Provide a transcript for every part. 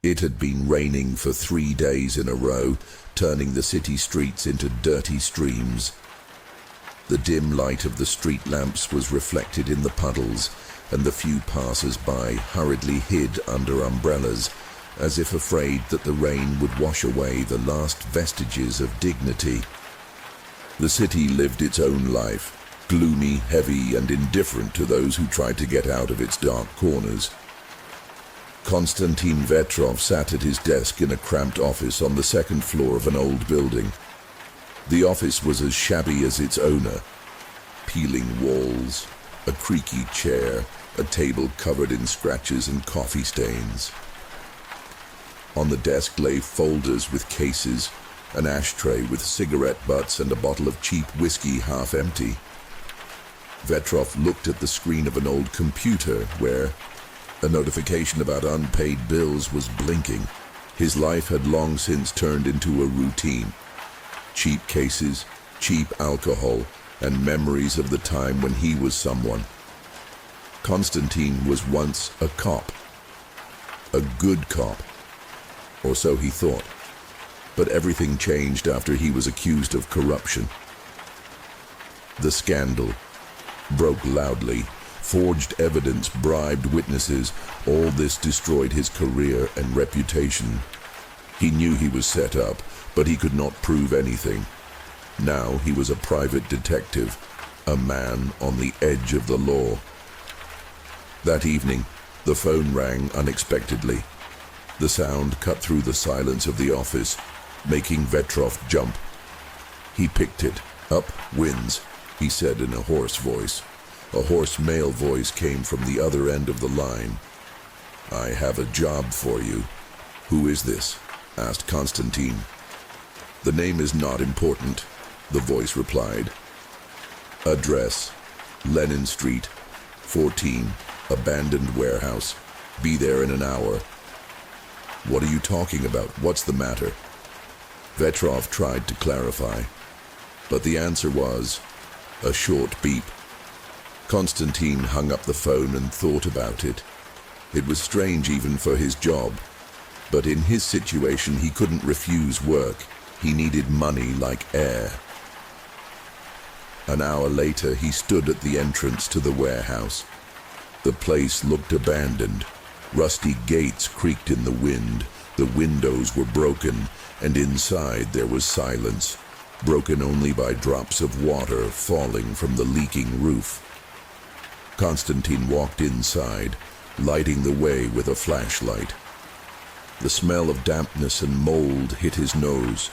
It had been raining for 3 days in a row, turning the city streets into dirty streams. The dim light of the street lamps was reflected in the puddles, and the few passers-by hurriedly hid under umbrellas, as if afraid that the rain would wash away the last vestiges of dignity. The city lived its own life, gloomy, heavy, and indifferent to those who tried to get out of its dark corners. Konstantin Vetrov sat at his desk in a cramped office on the second floor of an old building. The office was as shabby as its owner. Peeling walls, a creaky chair, a table covered in scratches and coffee stains. On the desk lay folders with cases, an ashtray with cigarette butts, and a bottle of cheap whiskey half empty. Vetrov looked at the screen of an old computer where a notification about unpaid bills was blinking. His life had long since turned into a routine. Cheap cases, cheap alcohol, and memories of the time when he was someone. Konstantin was once a cop. A good cop. Or so he thought. But everything changed after he was accused of corruption. The scandal broke loudly. Forged evidence, bribed witnesses, all this destroyed his career and reputation. He knew he was set up, but he could not prove anything. Now he was a private detective, a man on the edge of the law. That evening, the phone rang unexpectedly. The sound cut through the silence of the office, making Vetrov jump. He picked it. "Up wins," he said in a hoarse voice. A hoarse male voice came from the other end of the line. "I have a job for you." "Who is this?" asked Konstantin. "The name is not important," the voice replied. "Address, Lenin Street, 14, abandoned warehouse. Be there in an hour." "What are you talking about? What's the matter?" Vetrov tried to clarify, but the answer was a short beep. Konstantin hung up the phone and thought about it. It was strange even for his job, but in his situation he couldn't refuse work. He needed money like air. An hour later he stood at the entrance to the warehouse. The place looked abandoned. Rusty gates creaked in the wind, the windows were broken, and inside there was silence, broken only by drops of water falling from the leaking roof. Konstantin walked inside, lighting the way with a flashlight. The smell of dampness and mold hit his nose.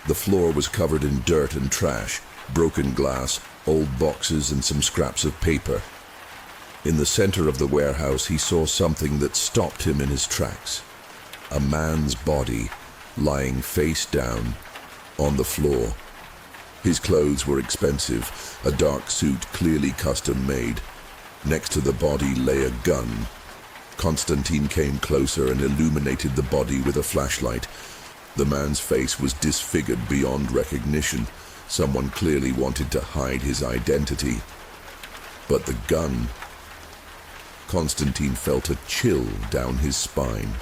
The floor was covered in dirt and trash, broken glass, old boxes, and some scraps of paper. In the center of the warehouse he saw something that stopped him in his tracks. A man's body, lying face down, on the floor. His clothes were expensive, a dark suit clearly custom-made. Next to the body lay a gun. Konstantin came closer and illuminated the body with a flashlight. The man's face was disfigured beyond recognition. Someone clearly wanted to hide his identity. But the gun... Konstantin felt a chill down his spine.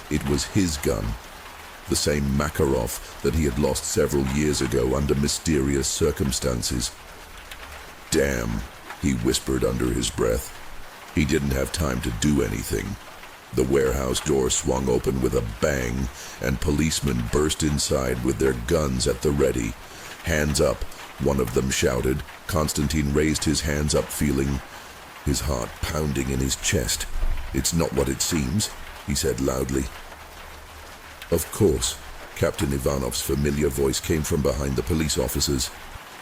It was his gun. The same Makarov that he had lost several years ago under mysterious circumstances. "Damn," he whispered under his breath. He didn't have time to do anything. The warehouse door swung open with a bang, and policemen burst inside with their guns at the ready. "Hands up," one of them shouted. Konstantin raised his hands up, feeling his heart pounding in his chest. "It's not what it seems," he said loudly. "Of course," Captain Ivanov's familiar voice came from behind the police officers.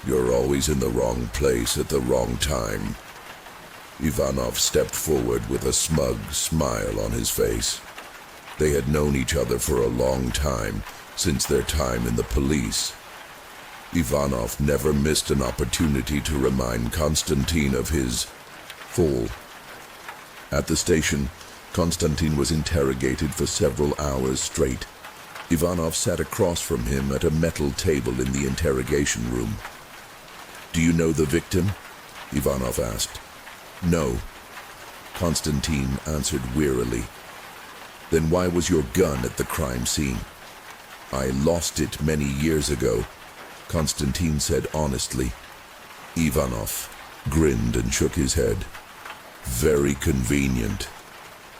"You're always in the wrong place at the wrong time." Ivanov stepped forward with a smug smile on his face. They had known each other for a long time, since their time in the police. Ivanov never missed an opportunity to remind Konstantin of his fall. At the station, Konstantin was interrogated for several hours straight. Ivanov sat across from him at a metal table in the interrogation room. "Do you know the victim?" Ivanov asked. "No," Konstantin answered wearily. Then why was your gun at the crime scene? I lost it many years ago, Konstantin said honestly. Ivanov grinned and shook his head. Very convenient.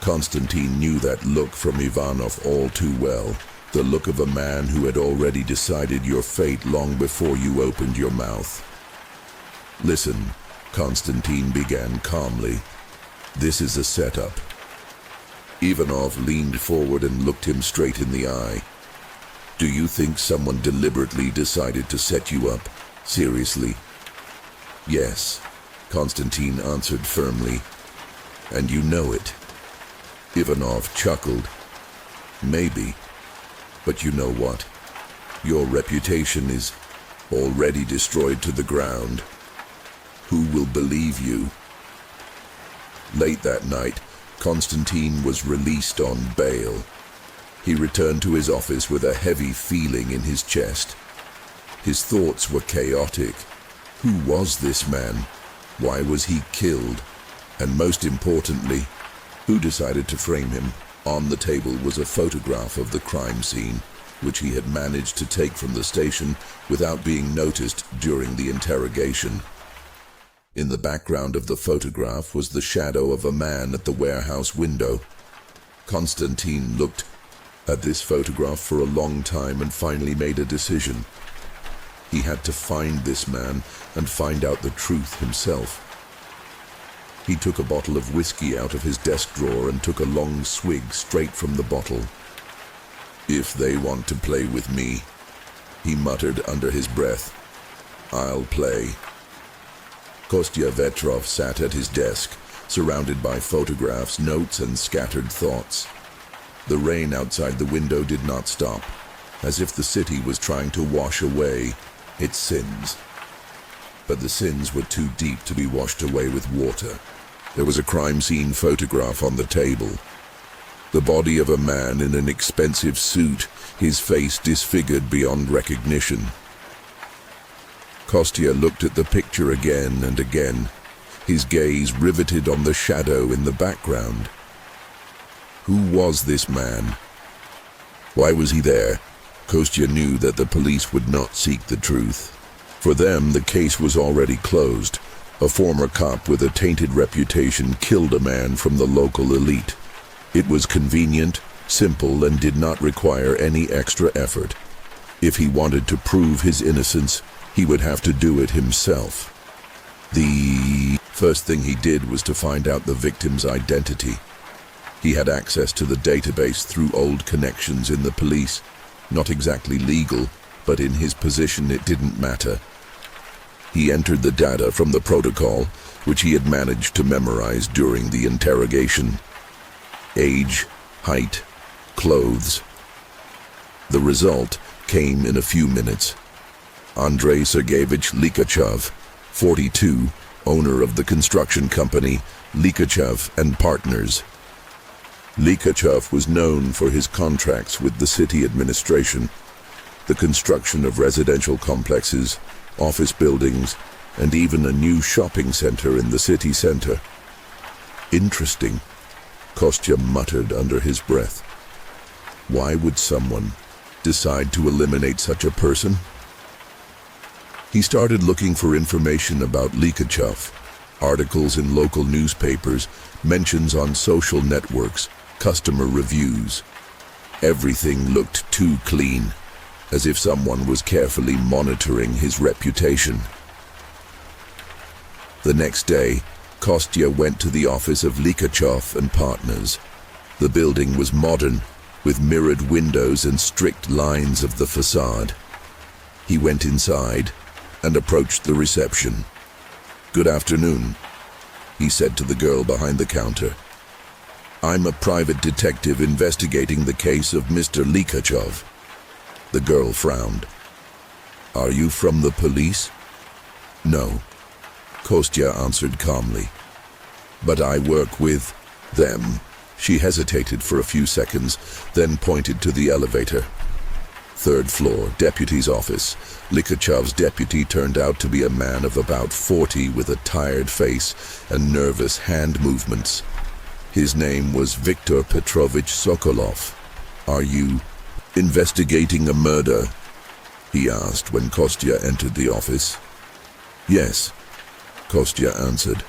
Konstantin knew that look from Ivanov all too well, the look of a man who had already decided your fate long before you opened your mouth. Listen, Konstantin began calmly. This is a setup. Ivanov leaned forward and looked him straight in the eye. Do you think someone deliberately decided to set you up? Seriously? Yes, Konstantin answered firmly. And you know it. Ivanov chuckled. Maybe. But you know what? Your reputation is already destroyed to the ground. Who will believe you? Late that night, Konstantin was released on bail. He returned to his office with a heavy feeling in his chest. His thoughts were chaotic. Who was this man? Why was he killed? And most importantly, who decided to frame him? On the table was a photograph of the crime scene, which he had managed to take from the station without being noticed during the interrogation. In the background of the photograph was the shadow of a man at the warehouse window. Konstantin looked at this photograph for a long time and finally made a decision. He had to find this man and find out the truth himself. He took a bottle of whiskey out of his desk drawer and took a long swig straight from the bottle. If they want to play with me, he muttered under his breath, I'll play. Konstantin Vetrov sat at his desk, surrounded by photographs, notes, and scattered thoughts. The rain outside the window did not stop, as if the city was trying to wash away its sins. But the sins were too deep to be washed away with water. There was a crime scene photograph on the table. The body of a man in an expensive suit, his face disfigured beyond recognition. Kostya looked at the picture again and again, his gaze riveted on the shadow in the background. Who was this man? Why was he there? Kostya knew that the police would not seek the truth. For them, the case was already closed. A former cop with a tainted reputation killed a man from the local elite. It was convenient, simple, and did not require any extra effort. If he wanted to prove his innocence, he would have to do it himself. The first thing he did was to find out the victim's identity. He had access to the database through old connections in the police. Not exactly legal, but in his position it didn't matter. He entered the data from the protocol, which he had managed to memorize during the interrogation. Age, height, clothes. The result came in a few minutes. Andrei Sergeyevich Likachev, 42, owner of the construction company Likachev and Partners. Likachev was known for his contracts with the city administration, the construction of residential complexes, office buildings, and even a new shopping center in the city center. Interesting, Kostya muttered under his breath. Why would someone decide to eliminate such a person? He started looking for information about Likachev, articles in local newspapers, mentions on social networks, customer reviews. Everything looked too clean, as if someone was carefully monitoring his reputation. The next day, Kostya went to the office of Likachev and Partners. The building was modern, with mirrored windows and strict lines of the facade. He went inside and approached the reception. "Good afternoon," he said to the girl behind the counter. "I'm a private detective investigating the case of Mr. Likachev." The girl frowned. "Are you from the police?" "No," Kostya answered calmly. "But I work with them." She hesitated for a few seconds, then pointed to the elevator. "Third floor, deputy's office." Likachev's deputy turned out to be a man of about 40 with a tired face and nervous hand movements. His name was Viktor Petrovich Sokolov. "Are you investigating a murder?" he asked when Kostya entered the office. "Yes," Kostya answered.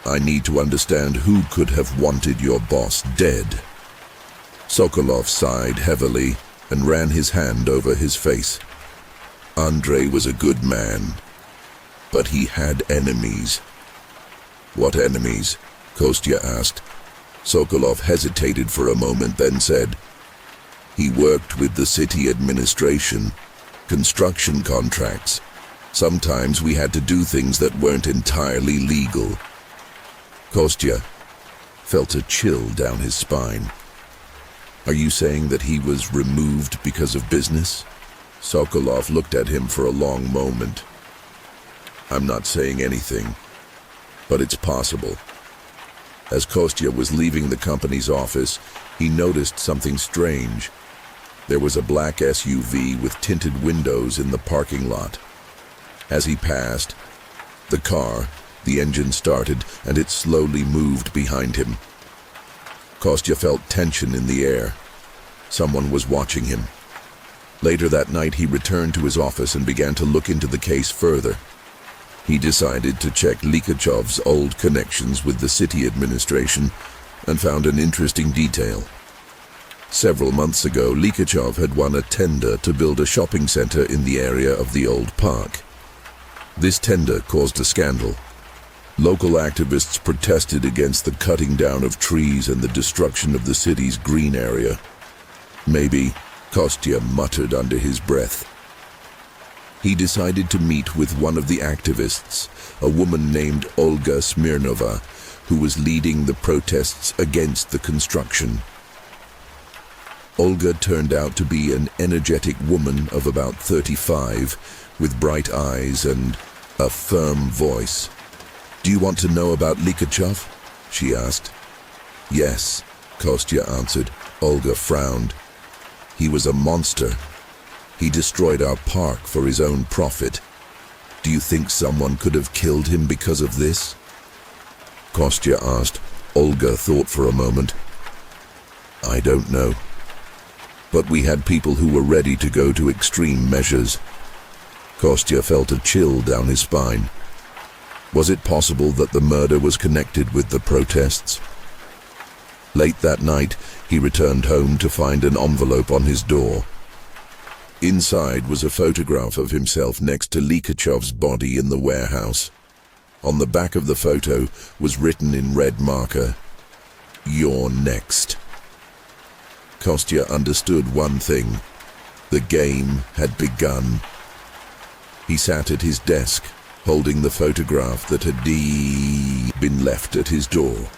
"I need to understand who could have wanted your boss dead." Sokolov sighed heavily and ran his hand over his face. Andrei was a good man, but he had enemies. "What enemies?" Kostya asked. Sokolov hesitated for a moment, then said, "He worked with the city administration, construction contracts. Sometimes we had to do things that weren't entirely legal." Kostya felt a chill down his spine. "Are you saying that he was removed because of business?" Sokolov looked at him for a long moment. "I'm not saying anything, but it's possible." As Kostya was leaving the company's office, he noticed something strange. There was a black SUV with tinted windows in the parking lot. As he passed the engine started and it slowly moved behind him. Kostya felt tension in the air. Someone was watching him. Later that night, he returned to his office and began to look into the case further. He decided to check Likachov's old connections with the city administration and found an interesting detail. Several months ago, Likachov had won a tender to build a shopping center in the area of the old park. This tender caused a scandal. Local activists protested against the cutting down of trees and the destruction of the city's green area. "Maybe," Kostya muttered under his breath. He decided to meet with one of the activists, a woman named Olga Smirnova, who was leading the protests against the construction. Olga turned out to be an energetic woman of about 35, with bright eyes and a firm voice. "Do you want to know about Likachov?" she asked. "Yes," Kostya answered. Olga frowned. "He was a monster. He destroyed our park for his own profit. Do you think someone could have killed him because of this?" Kostya asked. Olga thought for a moment. "I don't know. But we had people who were ready to go to extreme measures." Kostya felt a chill down his spine. Was it possible that the murder was connected with the protests? Late that night, he returned home to find an envelope on his door. Inside was a photograph of himself next to Likachov's body in the warehouse. On the back of the photo was written in red marker, "You're next." Kostya understood one thing. The game had begun. He sat at his desk, holding the photograph that had been left at his door.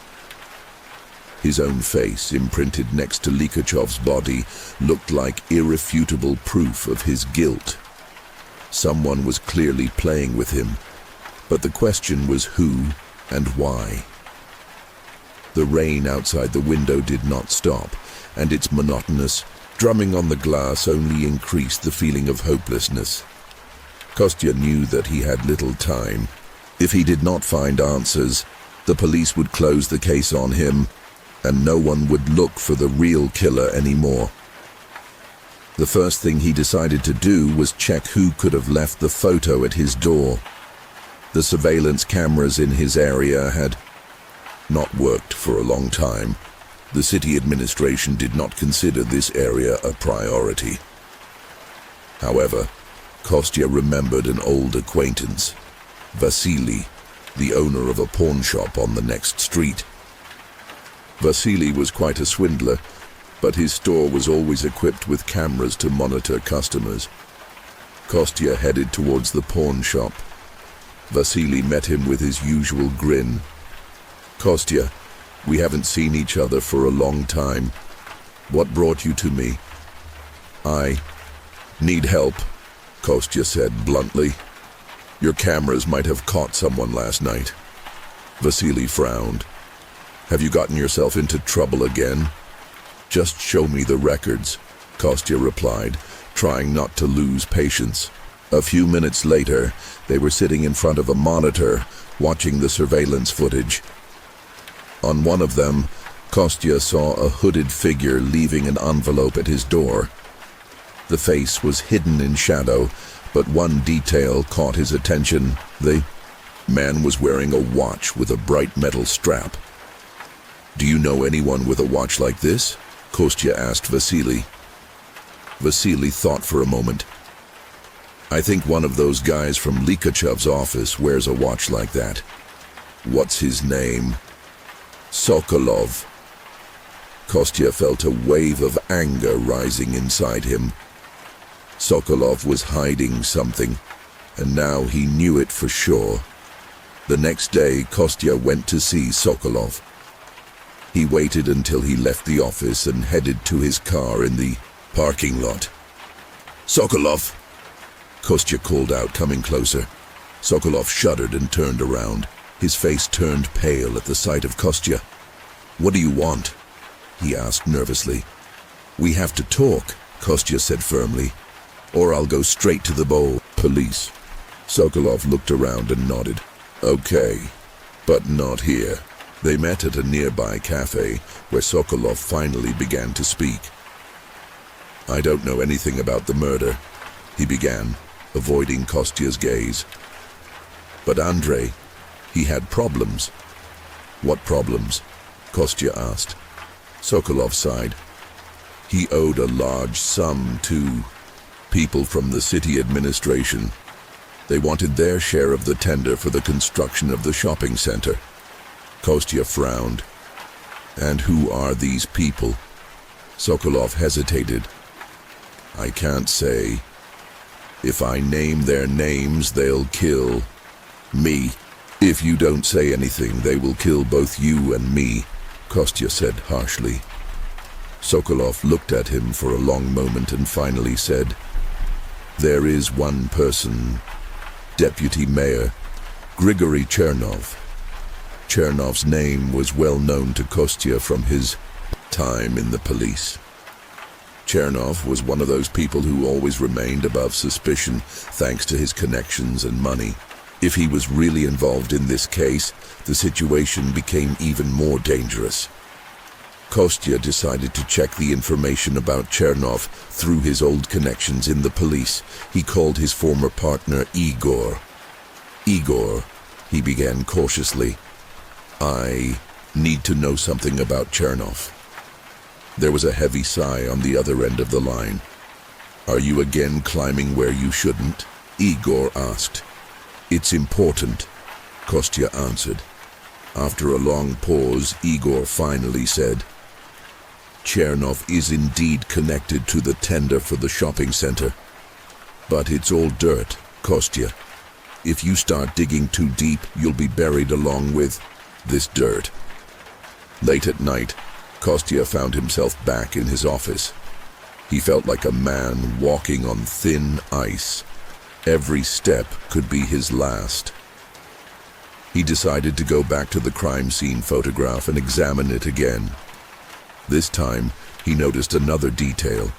His own face, imprinted next to Likachov's body, looked like irrefutable proof of his guilt. Someone was clearly playing with him, but the question was who and why. The rain outside the window did not stop, and its monotonous drumming on the glass only increased the feeling of hopelessness. Kostya knew that he had little time. If he did not find answers, the police would close the case on him, and no one would look for the real killer anymore. The first thing he decided to do was check who could have left the photo at his door. The surveillance cameras in his area had not worked for a long time. The city administration did not consider this area a priority. However, Kostya remembered an old acquaintance, Vasily, the owner of a pawn shop on the next street. Vasily was quite a swindler, but his store was always equipped with cameras to monitor customers. Kostya headed towards the pawn shop. Vasily met him with his usual grin. "Kostya, we haven't seen each other for a long time. What brought you to me?" "I need help," Kostya said bluntly. "Your cameras might have caught someone last night." Vasily frowned. "Have you gotten yourself into trouble again?" "Just show me the records," Kostya replied, trying not to lose patience. A few minutes later, they were sitting in front of a monitor, watching the surveillance footage. On one of them, Kostya saw a hooded figure leaving an envelope at his door. The face was hidden in shadow, but one detail caught his attention. The man was wearing a watch with a bright metal strap. "Do you know anyone with a watch like this?" Kostya asked Vasily. Vasily thought for a moment. "I think one of those guys from Likachev's office wears a watch like that." "What's his name?" "Sokolov." Kostya felt a wave of anger rising inside him. Sokolov was hiding something, and now he knew it for sure. The next day, Kostya went to see Sokolov. He waited until he left the office and headed to his car in the parking lot. "Sokolov!" Kostya called out, coming closer. Sokolov shuddered and turned around. His face turned pale at the sight of Kostya. "What do you want?" he asked nervously. "We have to talk," Kostya said firmly, "or I'll go straight to the police." Sokolov looked around and nodded. "Okay, but not here." They met at a nearby cafe, where Sokolov finally began to speak. "I don't know anything about the murder," he began, avoiding Kostya's gaze. "But Andrei, he had problems." "What problems?" Kostya asked. Sokolov sighed. "He owed a large sum to people from the city administration. They wanted their share of the tender for the construction of the shopping center." Kostya frowned. "And who are these people?" Sokolov hesitated. "I can't say. If I name their names, they'll kill me. If you don't say anything, they will kill both you and me," Kostya said harshly. Sokolov looked at him for a long moment and finally said, "There is one person, Deputy Mayor Grigory Chernov." Chernov's name was well known to Kostya from his time in the police. Chernov was one of those people who always remained above suspicion thanks to his connections and money. If he was really involved in this case, the situation became even more dangerous. Kostya decided to check the information about Chernov through his old connections in the police. He called his former partner Igor. "Igor," he began cautiously, "I need to know something about Chernov." There was a heavy sigh on the other end of the line. "Are you again climbing where you shouldn't?" Igor asked. "It's important," Kostya answered. After a long pause, Igor finally said, "Chernov is indeed connected to the tender for the shopping center. But it's all dirt, Kostya. If you start digging too deep, you'll be buried along with this dirt." Late at night, Kostya found himself back in his office. He felt like a man walking on thin ice. Every step could be his last. He decided to go back to the crime scene photograph and examine it again. This time, he noticed another detail.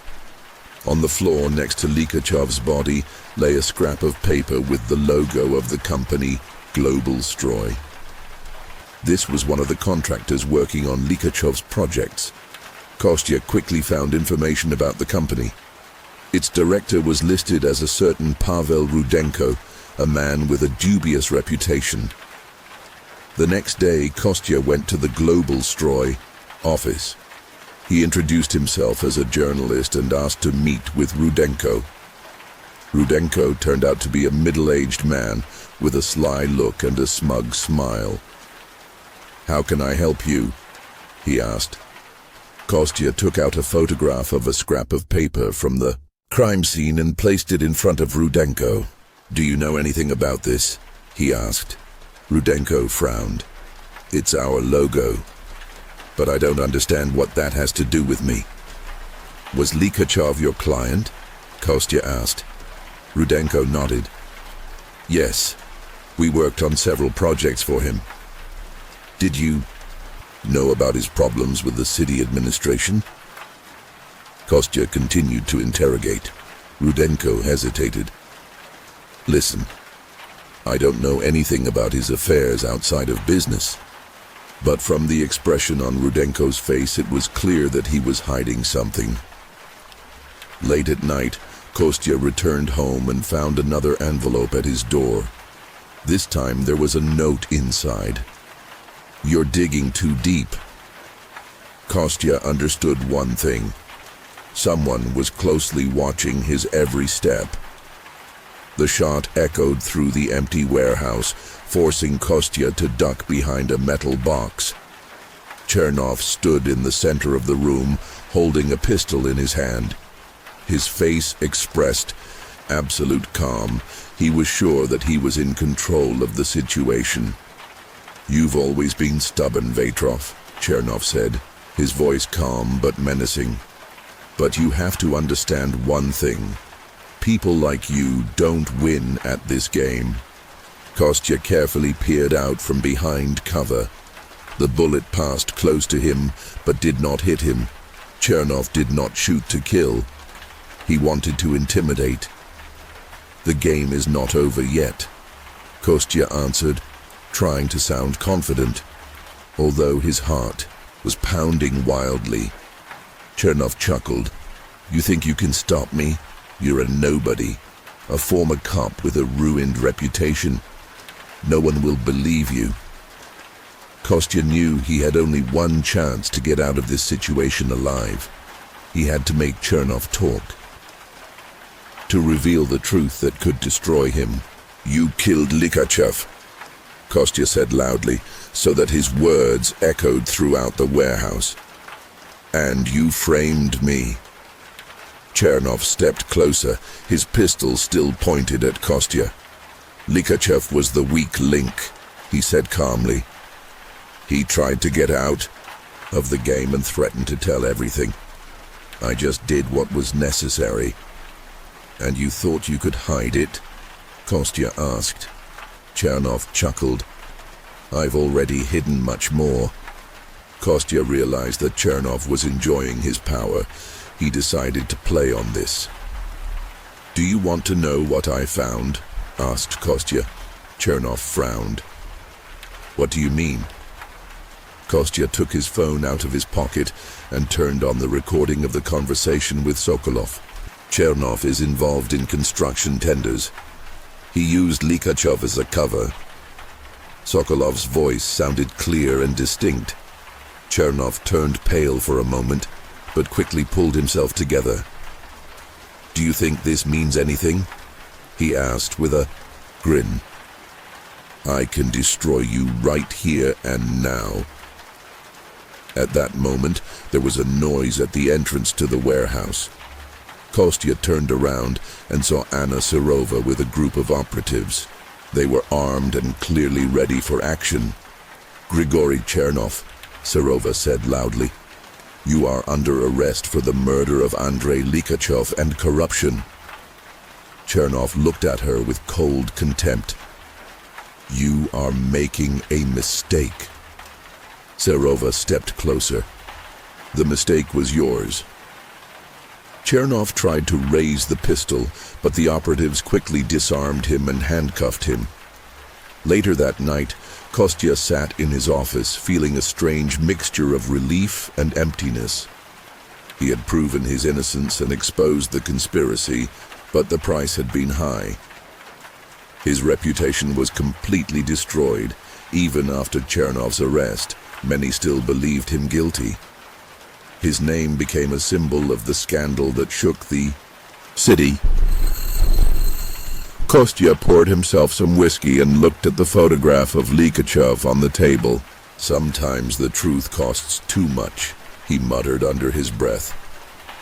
On the floor next to Likachev's body lay a scrap of paper with the logo of the company, Global Stroy. This was one of the contractors working on Likachev's projects. Kostya quickly found information about the company. Its director was listed as a certain Pavel Rudenko, a man with a dubious reputation. The next day, Kostya went to the Global Stroy office. He introduced himself as a journalist and asked to meet with Rudenko. Rudenko turned out to be a middle-aged man with a sly look and a smug smile. "How can I help you?" he asked. Kostya took out a photograph of a scrap of paper from the crime scene and placed it in front of Rudenko. "Do you know anything about this?" he asked. Rudenko frowned. "It's our logo. But I don't understand what that has to do with me." "Was Likachev your client?" Kostya asked. Rudenko nodded. "Yes, we worked on several projects for him." "Did you know about his problems with the city administration?" Kostya continued to interrogate. Rudenko hesitated. "Listen, I don't know anything about his affairs outside of business. But from the expression on Rudenko's face, it was clear that he was hiding something. Late at night, Kostya returned home and found another envelope at his door. This time there was a note inside. "You're digging too deep." Kostya understood one thing. Someone was closely watching his every step. The shot echoed through the empty warehouse, forcing Kostya to duck behind a metal box. Chernov stood in the center of the room, holding a pistol in his hand. His face expressed absolute calm. He was sure that he was in control of the situation. "You've always been stubborn, Vetrov," Chernov said, his voice calm but menacing. "But you have to understand one thing. People like you don't win at this game." Kostya carefully peered out from behind cover. The bullet passed close to him, but did not hit him. Chernov did not shoot to kill. He wanted to intimidate. "The game is not over yet," Kostya answered, trying to sound confident, although his heart was pounding wildly. Chernov chuckled. "You think you can stop me? You're a nobody, a former cop with a ruined reputation. No one will believe you." Kostya knew he had only one chance to get out of this situation alive. He had to make Chernov talk, to reveal the truth that could destroy him. "You killed Likachev," Kostya said loudly, so that his words echoed throughout the warehouse. "And you framed me." Chernov stepped closer, his pistol still pointed at Kostya. "Likachev was the weak link," he said calmly. "He tried to get out of the game and threatened to tell everything. I just did what was necessary." "And you thought you could hide it?" Kostya asked. Chernov chuckled. "I've already hidden much more." Kostya realized that Chernov was enjoying his power. He decided to play on this. "Do you want to know what I found?" asked Kostya. Chernov frowned. "What do you mean?" Kostya took his phone out of his pocket and turned on the recording of the conversation with Sokolov. "Chernov is involved in construction tenders. He used Likachev as a cover." Sokolov's voice sounded clear and distinct. Chernov turned pale for a moment, but quickly pulled himself together. "Do you think this means anything?" he asked with a grin. "I can destroy you right here and now." At that moment, there was a noise at the entrance to the warehouse. Kostya turned around and saw Anna Serova with a group of operatives. They were armed and clearly ready for action. "Grigory Chernov," Serova said loudly, "you are under arrest for the murder of Andrei Likachev and corruption." Chernov looked at her with cold contempt. "You are making a mistake." Serova stepped closer. "The mistake was yours." Chernov tried to raise the pistol, but the operatives quickly disarmed him and handcuffed him. Later that night, Kostya sat in his office, feeling a strange mixture of relief and emptiness. He had proven his innocence and exposed the conspiracy, but the price had been high. His reputation was completely destroyed. Even after Chernov's arrest, many still believed him guilty. His name became a symbol of the scandal that shook the city. Kostya poured himself some whiskey and looked at the photograph of Likachev on the table. "Sometimes the truth costs too much," he muttered under his breath.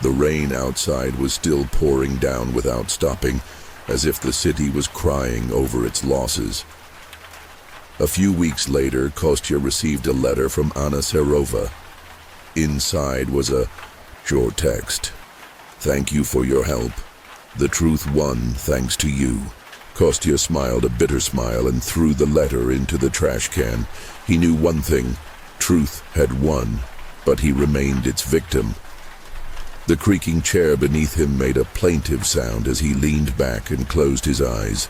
The rain outside was still pouring down without stopping, as if the city was crying over its losses. A few weeks later, Kostya received a letter from Anna Serova. Inside was a short text. "Thank you for your help. The truth won thanks to you." Kostya smiled a bitter smile and threw the letter into the trash can. He knew one thing: truth had won, but he remained its victim. The creaking chair beneath him made a plaintive sound as he leaned back and closed his eyes.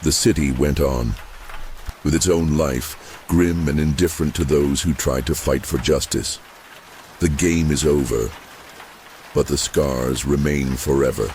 The city went on, with its own life, grim and indifferent to those who try to fight for justice. The game is over, but the scars remain forever.